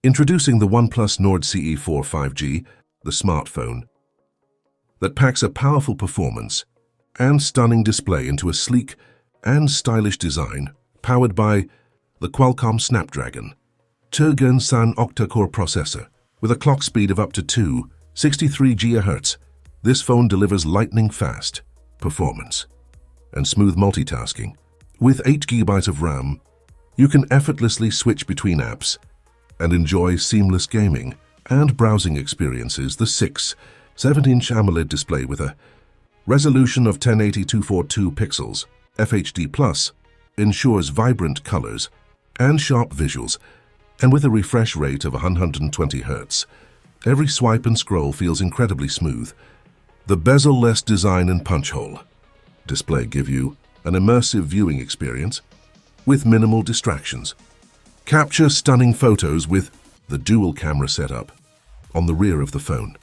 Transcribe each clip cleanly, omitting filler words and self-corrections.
Introducing the OnePlus Nord CE4 5G, the smartphone that packs a powerful performance and stunning display into a sleek and stylish design, powered by the Qualcomm Snapdragon 2 Gen 3 octa-core processor with a clock speed of up to 263 GHz. This phone delivers lightning-fast performance and smooth multitasking. With 8 GB of RAM, you can effortlessly switch between apps and enjoy seamless gaming and browsing experiences. The 6.7-inch AMOLED display with a resolution of 1080-242 pixels FHD+ ensures vibrant colors and sharp visuals, and with a refresh rate of 120 Hz, every swipe and scroll feels incredibly smooth. The bezel-less design and punch-hole display give you an immersive viewing experience with minimal distractions. Capture stunning photos with the dual camera setup on the rear of the phone.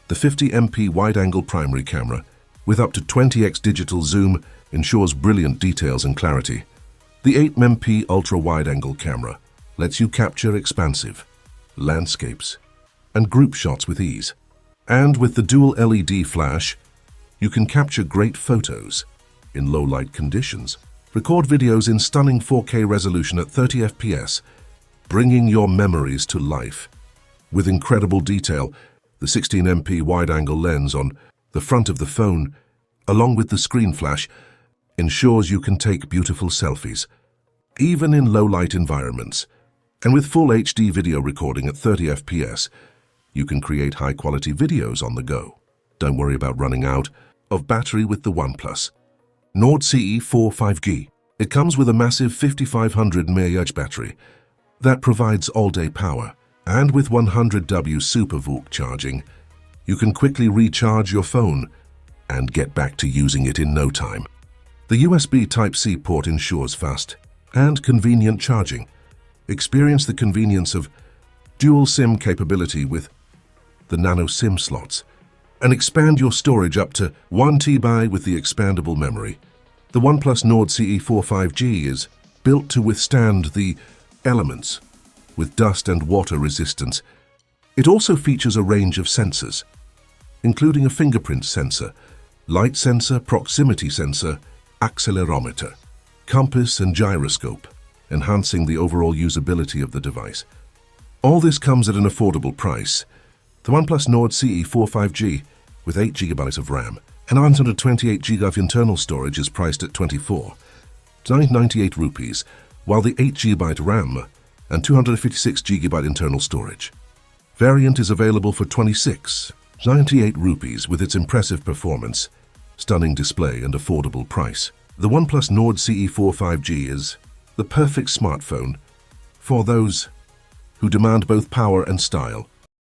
The 50MP wide-angle primary camera with up to 20x digital zoom ensures brilliant details and clarity. The 8MP ultra-wide-angle camera lets you capture expansive landscapes and group shots with ease. And with the dual LED flash, you can capture great photos in low-light conditions. Record videos in stunning 4K resolution at 30 FPS, bringing your memories to life. With incredible detail, the 16MP wide-angle lens on the front of the phone, along with the screen flash, ensures you can take beautiful selfies, even in low-light environments. And with full HD video recording at 30 FPS, you can create high-quality videos on the go. Don't worry about running out of battery with the OnePlus Nord CE4 5G. It comes with a massive 5500 mAh battery that provides all-day power, and with 100W SuperVOOC charging, you can quickly recharge your phone and get back to using it in no time. The USB Type-C port ensures fast and convenient charging. Experience the convenience of dual SIM capability with the nano SIM slots, and expand your storage up to 1 TB with the expandable memory. The OnePlus Nord CE4 5G is built to withstand the elements with dust and water resistance. It also features a range of sensors, including a fingerprint sensor, light sensor, proximity sensor, accelerometer, compass and gyroscope, enhancing the overall usability of the device. All this comes at an affordable price. The OnePlus Nord CE4 5G with 8 GB of RAM and 128 GB of internal storage is priced at 24,998 rupees, while the 8 GB RAM and 256 GB internal storage variant is available for 26,998 rupees with its impressive performance, stunning display and affordable price. The OnePlus Nord CE4 5G is the perfect smartphone for those who demand both power and style.